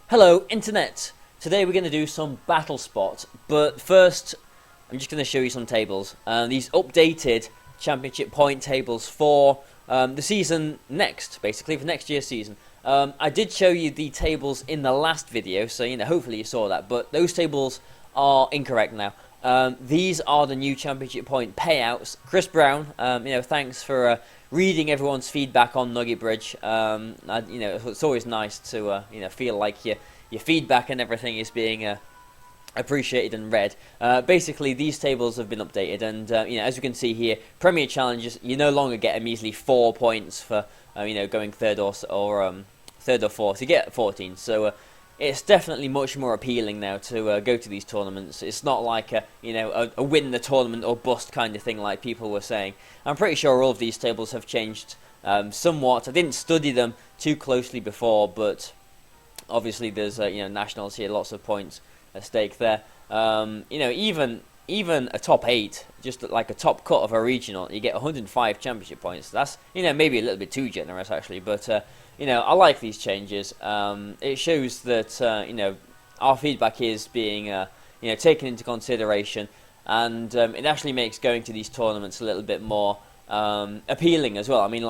Hello Internet! Today we're going to do some Battle Spot, but first I'm just going to show you some tables. These updated championship point tables for the season next, basically, for next year's season. I did show you the tables in the last video, so hopefully you saw that, but those tables are incorrect now. These are the new championship point payouts. Chris Brown, thanks for reading everyone's feedback on Nugget Bridge. It's always nice to feel like your feedback and everything is being appreciated and read. Basically, these tables have been updated, and as you can see here, Premier Challenges, you no longer get a measly 4 points for going third or fourth. You get 14. So it's definitely much more appealing now to go to these tournaments. It's not like a win the tournament or bust kind of thing like people were saying. I'm pretty sure all of these tables have changed somewhat. I didn't study them too closely before, but obviously there's nationals here, lots of points at stake there. Even a top 8, just like a top cut of a regional, you get 105 championship points. That's maybe a little bit too generous actually, but I like these changes. It shows that our feedback is being taken into consideration, and it actually makes going to these tournaments a little bit more appealing as well. I mean,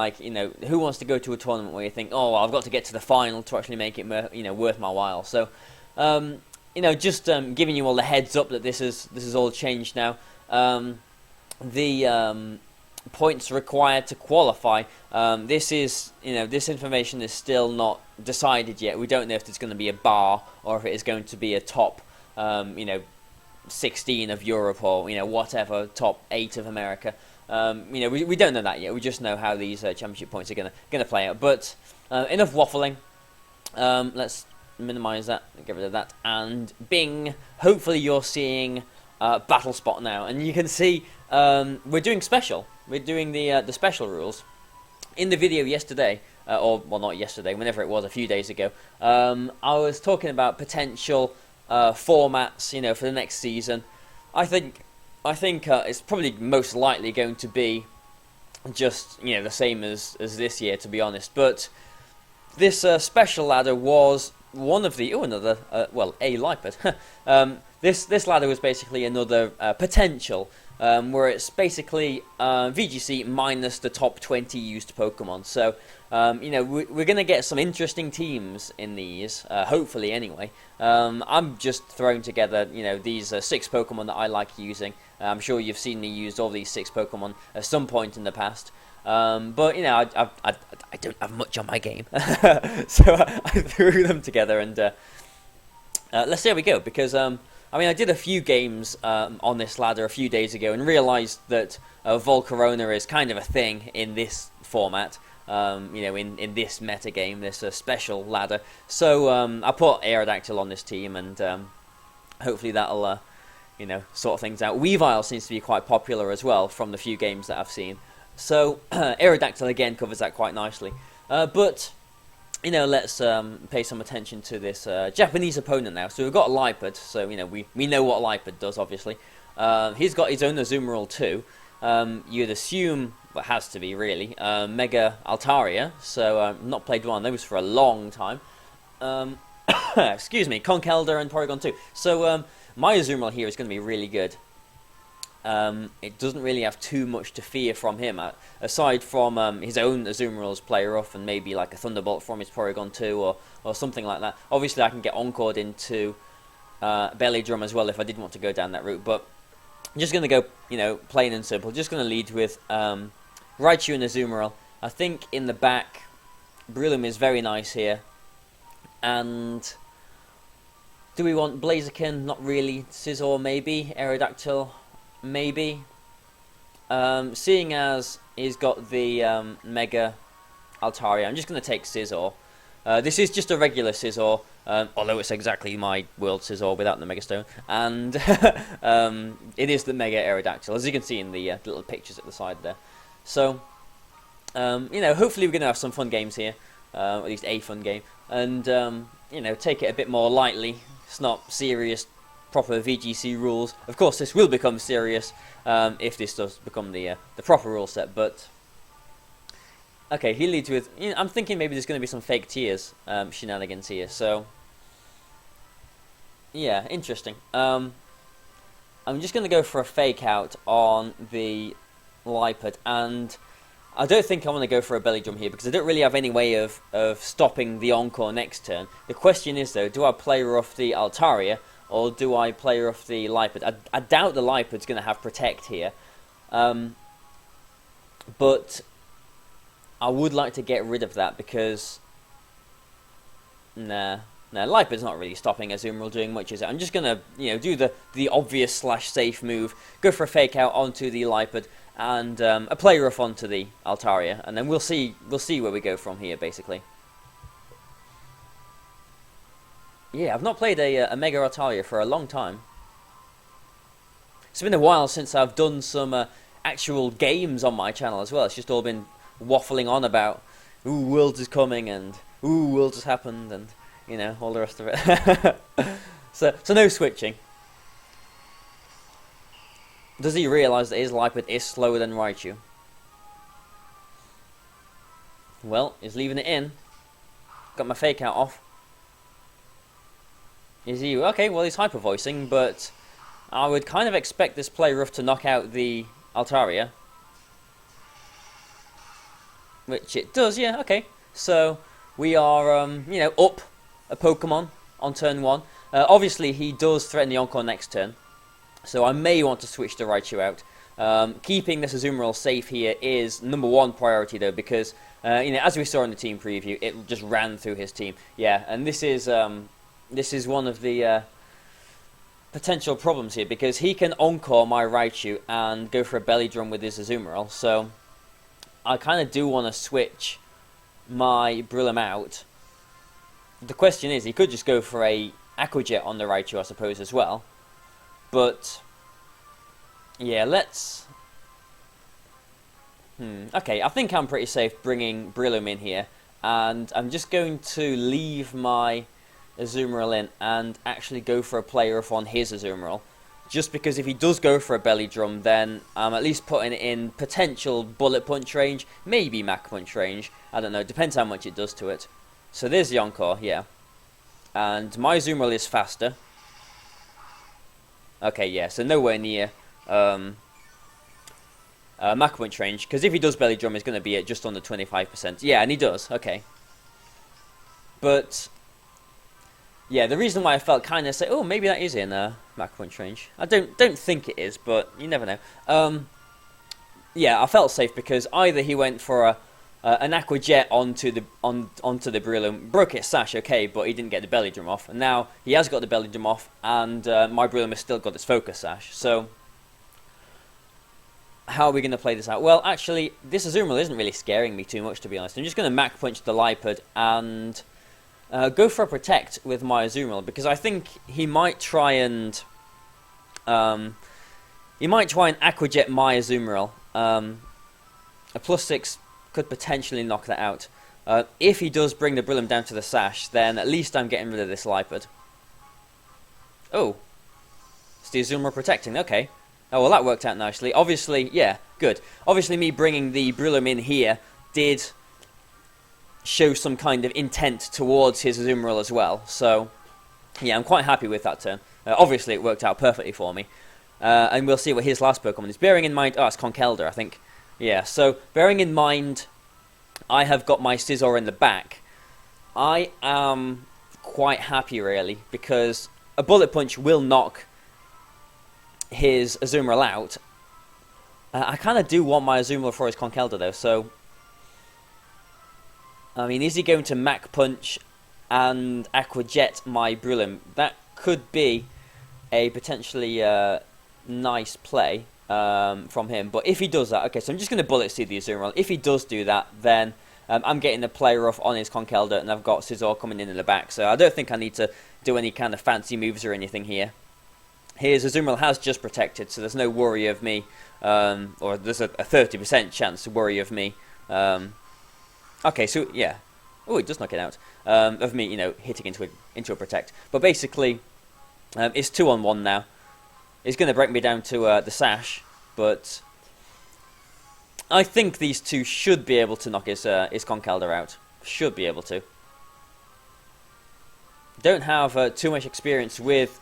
who wants to go to a tournament where you think, oh, well, I've got to get to the final to actually make it worth my while? So just giving you all the heads up that this is all changed now. The points required to qualify. This information is still not decided yet. We don't know if it's going to be a bar or if it is going to be a top 16 of Europe or whatever, top 8 of America. We don't know that yet. We just know how these championship points are gonna play out. But enough waffling. Let's minimize that, get rid of that, and bing. Hopefully you're seeing Battle Spot now, and you can see we're doing special. We're doing the special rules. In the video yesterday, not yesterday, whenever it was, a few days ago, I was talking about potential formats, for the next season. I think it's probably most likely going to be just the same as this year, to be honest. But this special ladder was one of the a Lipard. This ladder was basically another potential. Where it's basically VGC minus the top 20 used Pokemon. So, we're going to get some interesting teams in these, hopefully anyway. I'm just throwing together, these 6 Pokemon that I like using. I'm sure you've seen me use all these 6 Pokemon at some point in the past. But, I don't have much on my game. So I threw them together, and let's see how we go, because I did a few games on this ladder a few days ago and realised that Volcarona is kind of a thing in this format, in this meta game, this special ladder. So I put Aerodactyl on this team, and hopefully that'll sort things out. Weavile seems to be quite popular as well from the few games that I've seen. So Aerodactyl again covers that quite nicely. But let's pay some attention to this Japanese opponent now. So we've got a Lipard, so we know what Lipard does, obviously. He's got his own Azumarill too. You'd assume, well, it has to be really, Mega Altaria. So not played one of those for a long time. Excuse me, Conkeldurr and Porygon 2. So my Azumarill here is going to be really good. It doesn't really have too much to fear from him, aside from his own Azumarill's play rough and maybe like a Thunderbolt from his Porygon 2 or something like that. Obviously I can get Encored into Belly Drum as well if I did want to go down that route, but I'm just going to go plain and simple. Just going to lead with Raichu and Azumarill. I think in the back Breloom is very nice here, and do we want Blaziken? Not really. Scizor maybe, Aerodactyl maybe. Seeing as he's got the Mega Altaria, I'm just going to take Scizor. This is just a regular Scizor, although it's exactly my World Scizor without the Mega Stone, and it is the Mega Aerodactyl, as you can see in the little pictures at the side there. So, hopefully we're going to have some fun games here, at least a fun game, and take it a bit more lightly. It's not serious proper VGC rules. Of course, this will become serious if this does become the proper rule set. But okay, he leads with. I'm thinking maybe there's going to be some fake tears shenanigans here. So Yeah, interesting. I'm just going to go for a fake out on the Lipard, and I don't think I want to go for a belly drum here because I don't really have any way of stopping the Encore next turn. The question is though, do I play rough the Altaria or do I play rough the Lipard? I doubt the Lipard's going to have Protect here, but I would like to get rid of that because nah, Lipard's not really stopping Azumarill doing much, is it? I'm just gonna, do the obvious slash safe move, go for a fake out onto the Lipard, and a play rough onto the Altaria, and then we'll see where we go from here, basically. Yeah, I've not played a Mega Altaria for a long time. It's been a while since I've done some actual games on my channel as well. It's just all been waffling on about, ooh, Worlds is coming, and ooh, Worlds has happened, and all the rest of it. so no switching. Does he realise that his Lipard is slower than Raichu? Well, he's leaving it in. Got my fake out off. Is he? Okay, well, he's hyper voicing, but I would kind of expect this play rough to knock out the Altaria. Which it does, yeah, okay. So we are, up a Pokemon on turn 1. Obviously, he does threaten the Encore next turn. So I may want to switch the Raichu out. Keeping this Azumarill safe here is #1 priority, though, because, as we saw in the team preview, it just ran through his team. Yeah, and this is one of the potential problems here, because he can Encore my Raichu and go for a Belly Drum with his Azumarill. So I kind of do want to switch my Brillium out. The question is, he could just go for a Aqua Jet on the Raichu, I suppose, as well. But yeah, let's. Okay, I think I'm pretty safe bringing Brillium in here, and I'm just going to leave my Azumarill in and actually go for a play rough on his Azumarill. Just because if he does go for a belly drum, then I'm at least putting it in potential bullet punch range, maybe Mach punch range. I don't know, depends how much it does to it. So there's the Encore, yeah. And my Azumarill is faster. Okay, yeah, so nowhere near Mach punch range, because if he does belly drum, it's going to be at just under 25%. Yeah, and he does, okay. But yeah, the reason why I felt kind of say, oh, maybe that is in Mach punch range. I don't think it is, but you never know. Yeah, I felt safe because either he went for an Aqua Jet onto the Brillium, broke its sash, okay, but he didn't get the belly drum off, and now he has got the belly drum off, and my Brillium has still got its focus sash. So how are we going to play this out? Well, actually, this Azumarill isn't really scaring me too much, to be honest. I'm just going to Mach punch the Lipard and go for a Protect with my Azumarill, because I think he might try and Aqua Jet my Azumarill. A +6 could potentially knock that out. If he does bring the Brillium down to the sash, then at least I'm getting rid of this Lipard. Oh, it's the Azumarill protecting. Okay. Oh well, that worked out nicely. Obviously, yeah, good. Obviously, me bringing the Brillium in here did show some kind of intent towards his Azumarill as well. So, yeah, I'm quite happy with that turn. Obviously, it worked out perfectly for me. And we'll see what his last Pokemon is. Bearing in mind... Oh, it's Conkeldurr, I think. Yeah, so, bearing in mind I have got my Scizor in the back, I am quite happy, really, because a Bullet Punch will knock his Azumarill out. I kind of do want my Azumarill for his Conkeldurr, though, so... I mean, is he going to Mach Punch and Aqua Jet my Brillium? That could be a potentially nice play from him. But if he does that, okay, so I'm just going to Bullet Seed the Azumarill. If he does do that, then I'm getting the play rough on his Conkeldurr, and I've got Scizor coming in the back. So I don't think I need to do any kind of fancy moves or anything here. His Azumarill has just protected, so there's no worry of me, or there's a 30% chance to worry of me. Okay, so yeah. Oh, it does knock it out. Of me, hitting into a Protect. But basically, it's 2-on-1 now. It's going to break me down to the sash, but I think these two should be able to knock his Conkeldurr out. Should be able to. don't have too much experience with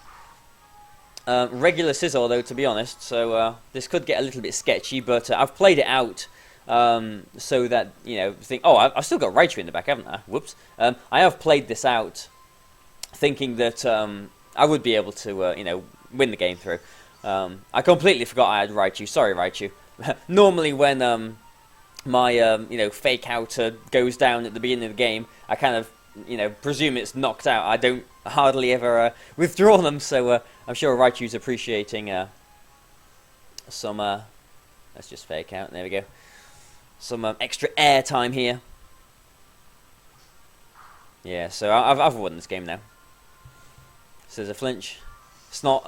regular Scizor, though, to be honest, so this could get a little bit sketchy, but I've played it out so that, you know, I've still got Raichu in the back, haven't I? Whoops. I have played this out thinking that I would be able to, you know, win the game through. I completely forgot I had Raichu. Sorry, Raichu. Normally when my, you know, fake outer goes down at the beginning of the game, I kind of, you know, presume it's knocked out. I don't hardly ever withdraw them, so I'm sure Raichu's appreciating some, let's just fake out, there we go, some extra air time here. Yeah, so I've won this game now. So there's a flinch. It's not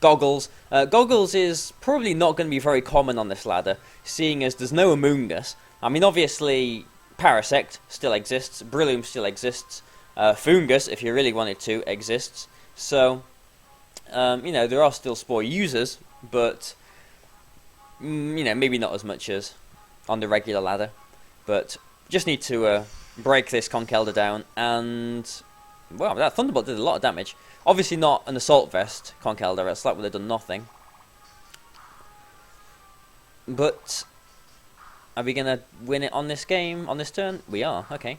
Goggles. Goggles is probably not going to be very common on this ladder, seeing as there's no Amoonguss. I mean, obviously, Parasect still exists, Breloom still exists, Foongus, if you really wanted to, exists. So, you know, there are still Spore users, but, you know, maybe not as much as on the regular ladder. But just need to break this Conkeldurr down, and, well, that Thunderbolt did a lot of damage. Obviously not an Assault Vest Conkeldurr, else that would have done nothing. But are we going to win it on this game, on this turn? We are, okay.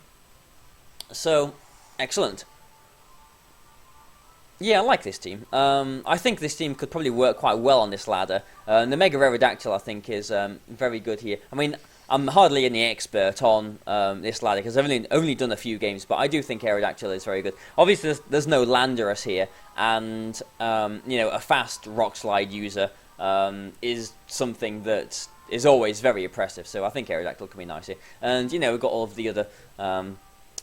So, excellent. Yeah, I like this team. I think this team could probably work quite well on this ladder. The Mega Aerodactyl, I think, is very good here. I mean, I'm hardly any expert on this ladder because I've only done a few games, but I do think Aerodactyl is very good. Obviously, there's no Landorus here, and you know, a fast Rock Slide user is something that is always very impressive. So I think Aerodactyl can be nice here, and you know, we've got all of the other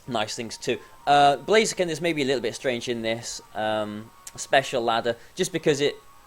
nice things too. Blaziken is maybe a little bit strange in this special ladder, just because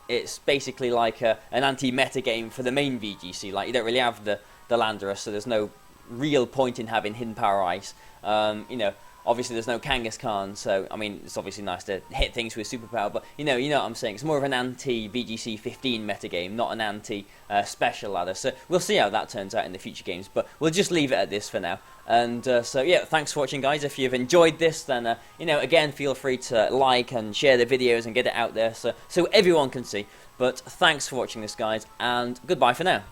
it's basically like an anti-meta game for the main VGC. Like, you don't really have the Landorus, so there's no real point in having Hidden Power Ice. You know, obviously there's no Kangaskhan, so I mean, it's obviously nice to hit things with superpower, but you know what I'm saying. It's more of an anti-VGC 15 meta game, not an anti-special ladder. So we'll see how that turns out in the future games, but we'll just leave it at this for now. And so yeah, thanks for watching, guys. If you've enjoyed this, then you know, again, feel free to like and share the videos and get it out there so everyone can see. But thanks for watching this, guys, and goodbye for now.